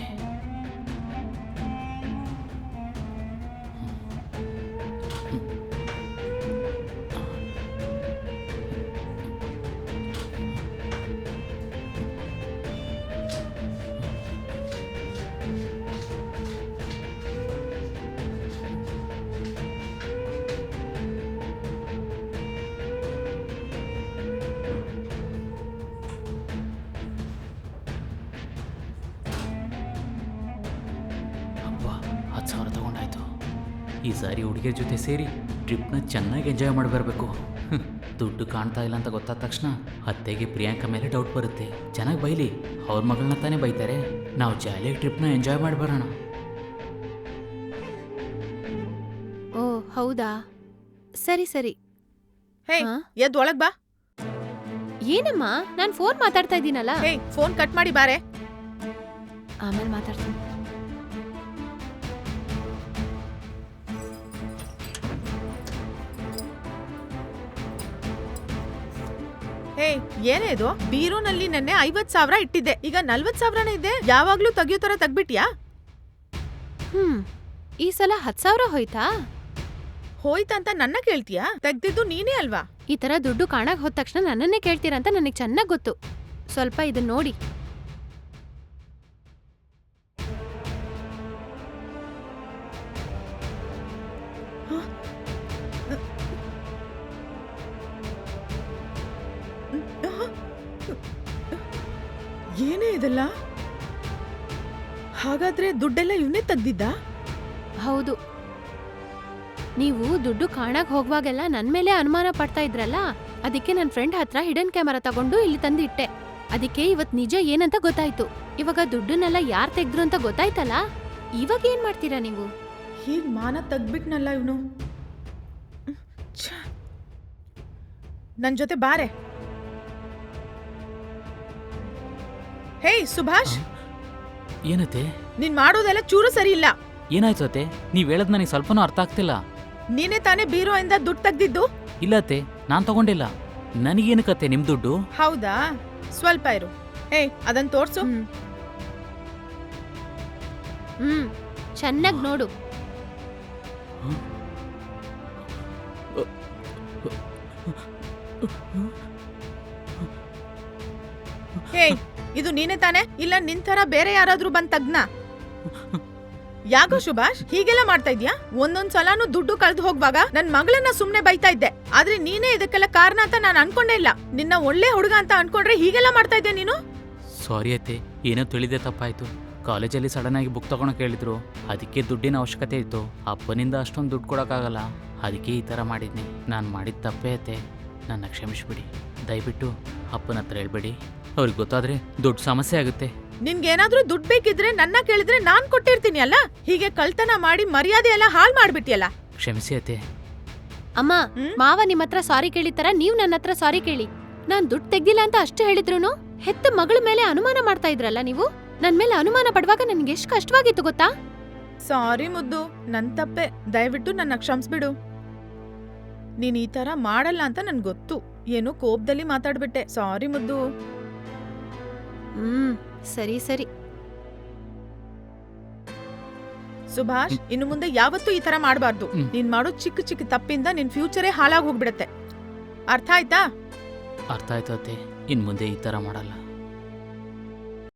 ಅಬ್ಬಾ, 10,000 ತಗೊಂಡಾಯ್ತು. ಈ ಸಾರಿ ಹುಡುಗಿಯರ ಜೊತೆ ಸೇರಿ ಟ್ರಿಪ್ನ ಚೆನ್ನಾಗಿ ಎಂಜಾಯ್ ಮಾಡಿ ಬರಬೇಕು. ದುಡ್ಡು ಕಾಣ್ತಾ ಇಲ್ಲ ಅಂತ ಗೊತ್ತಾದ ತಕ್ಷಣ ಅತ್ತೆಗೆ ಪ್ರಿಯಾಂಕಾ ಮೇಲೆ ಡೌಟ್ ಬರುತ್ತೆ. ಚೆನ್ನಾಗಿ ಬೈಲಿ, ಅವ್ರ ಮಗಳನ್ನ ತಾನೇ ಬೈತಾರೆ. ನಾವು ಜಾಲಿಯಾಗಿ ಟ್ರಿಪ್ನ ಎಂಜಾಯ್ ಮಾಡಿ ಬರೋಣ. ಓ ಹೌದಾ? ಸರಿ ಸರಿ. ಹೇ, ಹಾ? ಎದ್ದು ಒಳಗ್ ಬಾ. ಏನಮ್ಮ, ನಾನ್ ಫೋನ್ ಮಾತಾಡ್ತಾ ಇದ್ದೀನಲ್ಲ. ಹೇ, ಫೋನ್ ಕಟ್ ಮಾಡಿ ಬಾರೆ. ಆಮೇಲೆ ಮಾತಾಡ್ತೀನಿ. ಹೇ, ಏನೇ ಇದು? ಬೀರೋನಲ್ಲಿ ನೆನ್ನೆ 50,000 ಇಟ್ಟಿದ್ದೆ, ಈಗ 40,000ನೇ ಇದೆ. ಯಾವಾಗ್ಲೂ ತೆಗಿಯೋ ತರ ತೆಗ್ಬಿಟ್ಯಾ? ಈ ಸಲ 10,000 ಹೋಯ್ತಾ? ಹೋಯ್ತಂತ ನನ್ನ ಕೇಳ್ತೀಯಾ? ತೆಗ್ದಿದ್ದು ನೀನೇ ಅಲ್ವಾ? ಈ ತರ ದುಡ್ಡು ಕಾಣಕ್ ಹೋದ ತಕ್ಷಣ ನನ್ನನ್ನೇ ಕೇಳ್ತೀರಂತ ನನಗೆ ಚೆನ್ನಾಗ್ ಗೊತ್ತು. ಸ್ವಲ್ಪ ಇದನ್ನ ನೋಡಿ. ಏನೇ ಇದೆಲ್ಲ? ಹಾಗಾದ್ರೆ ದುಡ್ಡೆಲ್ಲ ಇವನೇ ತೆಗ್ದಿದ್ದ? ಹೌದು. ನೀವು ದುಡ್ಡು ಕಾಣಕ್ ಹೋಗುವಾಗೆಲ್ಲ ನನ್ ಮೇಲೆ ಅನುಮಾನ ಪಡ್ತಾ ಇದ್ರಲ್ಲ, ಅದಕ್ಕೆ ನನ್ ಫ್ರೆಂಡ್ ಹತ್ರ ಹಿಡನ್ ಕ್ಯಾಮರಾ ತಗೊಂಡು ಇಲ್ಲಿ ತಂದು ಇಟ್ಟೆ. ಅದಕ್ಕೆ ಇವತ್ ನಿಜ ಏನಂತ ಗೊತ್ತಾಯ್ತು. ಇವಾಗ ದುಡ್ಡನ್ನೆಲ್ಲ ಯಾರ್ ತೆಗ್ದ್ರು ಅಂತ ಗೊತ್ತಾಯ್ತಲ್ಲ, ಇವಾಗ ಏನ್ ಮಾಡ್ತೀರಾ ನೀವು? ಹೀಗ್ ಮಾನ ತೆಗ್ಬಿಟ್ನಲ್ಲ ಇವನು. ನನ್ ಜೊತೆ ಬಾರೆ. ಹೇ ಸುಭಾಷ್, ಏನತ್ತೆ? ನೀನ್ ಮಾಡೋದೆಲ್ಲ ಚೂರು ಸರಿ ಇಲ್ಲ. ಏನಾಯ್ತು ಅತ್ತೆ? ನೀವ್ ಹೇಳದ್ ನನಗೆ ಸ್ವಲ್ಪನೂ ಅರ್ಥ ಆಗ್ತಿಲ್ಲ. ನೀನೇ ತಾನೇ ಬೀರೋ ಇಂದ ದುಡ್ಡು ತೆಗ್ದಿದ್ದು? ಇಲ್ಲ ಅತ್ತೆ, ನಾನ್ ತಗೊಂಡಿಲ್ಲ. ನನಗೇನಕ್ಕತ್ತೆ ನಿಮ್ ದುಡ್ಡು? ಹೌದಾ? ಸ್ವಲ್ಪ ಇರು. ಹೇ, ಅದನ್ ತೋರ್ಸು. ಚೆನ್ನಾಗ್ ನೋಡು. ಹೇ, ಇದು ನೀನೇ ತಾನೇ? ಇಲ್ಲ ನಿನ್ ತರ ಬೇರೆ ಯಾರಾದ್ರೂ ಬಂದ್ ತಗ್ನ? ಯಾಕೋ ಸುಭಾಷ್ ಹೀಗೆಲ್ಲ ಮಾಡ್ತಾ ಇದ್ಯಾ? ಒಂದೊಂದ್ ಸಲಾನು ದುಡ್ಡು ಕಳ್ದು ಹೋಗ್ವಾಗ ನನ್ ಮಗಳನ್ನ ಸುಮ್ನೆ ಬೈತಾ ಇದ್ದೆ, ಆದ್ರೆ ನೀನೇ ಇದಕ್ಕೆಲ್ಲ ಕಾರಣ ಅಂತ ನಾನು ಅನ್ಕೊಂಡೇ ಇಲ್ಲ. ನಿನ್ನ ಒಳ್ಳೆ ಹುಡುಗ ಅಂತ ಅನ್ಕೊಂಡ್ರೆ ಹೀಗೆಲ್ಲ ಮಾಡ್ತಾ ಇದ್ಯಾ ನೀನು? ಸಾರಿ ಅತ್ತೆ, ಏನೋ ತಿಳಿದೆ ತಪ್ಪಾಯ್ತು. ಕಾಲೇಜಲ್ಲಿ ಸಡನ್ ಆಗಿ ಬುಕ್ ತಗೊಳಕ್ ಹೇಳಿದ್ರು, ಅದಕ್ಕೆ ದುಡ್ಡಿನ ಅವಶ್ಯಕತೆ ಇತ್ತು. ಅಪ್ಪನಿಂದ ಅಷ್ಟೊಂದು ದುಡ್ಡು ಕೊಡೋಕ್ಕಾಗಲ್ಲ, ಅದಕ್ಕೆ ಈ ಥರ ಮಾಡಿದ್ನಿ. ನಾನು ಮಾಡಿದ ತಪ್ಪೇ ಅತ್ತೆ, ನನ್ನ ಕ್ಷಮಿಸ್ಬಿಡಿ. ದಯವಿಟ್ಟು ಅಪ್ಪನ ಹತ್ರ ಹೇಳ್ಬೇಡಿ. ಅವ್ರಿಗೆ ಗೊತ್ತಾದ್ರೆ ದೊಡ್ಡ ಸಮಸ್ಯೆ ಆಗುತ್ತೆ. ನಿನ್ಗೇನಾದ್ರೂ ದುಡ್ಡು ಬೇಕಿದ್ರೆ ನನ್ನ ಕೇಳಿದ್ರೆ ನಾನ್ ಕೊಟ್ಟಿರ್ತೀನಿ ಅಲ್ಲ. ಹೀಗೆ ಕಳ್ತನ ಮಾಡಿ ಮರ್ಯಾದೆ ಎಲ್ಲ ಹಾಳ್ ಮಾಡ್ಬಿಟ್ಟಿಯಲ್ಲ. ಕ್ಷಮಿಸಿ ಅತ್ತೆ. ಅಮ್ಮ, ಹ್ಮ್? ಮಾವ ನಿಮ್ ಹತ್ರ ಸಾರಿ ಕೇಳಿತಾರ, ನೀವ್ ನನ್ನ ಹತ್ರ ಸಾರಿ ಕೇಳಿ. ನಾನ್ ದುಡ್ಡು ತೆಗ್ದಿಲ್ಲ ಅಂತ ಅಷ್ಟೇ ಹೇಳಿದ್ರುನು ಹೆತ್ತ ಮಗಳ ಮೇಲೆ ಅನುಮಾನ ಮಾಡ್ತಾ ಇದ್ರಲ್ಲ ನೀವು. ನನ್ ಮೇಲೆ ಅನುಮಾನ ಪಡುವಾಗ ನನ್ಗೆ ಎಷ್ಟು ಕಷ್ಟವಾಗಿತ್ತು ಗೊತ್ತಾ? ಸಾರಿ ಮುದ್ದು, ನನ್ ತಪ್ಪೆ. ದಯವಿಟ್ಟು ನನ್ನ ಕ್ಷಮಿಸ್ಬಿಡು. ನೀನ್ ಈ ತರ ಮಾಡಲ್ಲ ಅಂತ ನನ್ ಗೊತ್ತು. ಏನೋ ಕೋಪದಲ್ಲಿ ಮಾತಾಡ್ಬಿಟ್ಟೆ. ಸಾರಿ ಮುದ್ದು. ಸರಿ ಸರಿ. ಸುಭಾಷ್, ಇನ್ನು ಮುಂದೆ ಯಾವತ್ತೂ ಈ ತರ ಮಾಡಬಾರ್ದು. ನೀನ್ ಮಾಡೋ ಚಿಕ್ಕ ಚಿಕ್ಕ ತಪ್ಪಿಂದ ನಿನ್ ಫ್ಯೂಚರೇ ಹಾಳಾಗ್ ಹೋಗ್ಬಿಡತ್ತೆ. ಅರ್ಥ ಆಯ್ತಾ? ಅರ್ಥ ಆಯ್ತು ಅತ್ತೆ. ಇನ್ ಮುಂದೆ ಈ ಥರ ಮಾಡಲ್ಲ.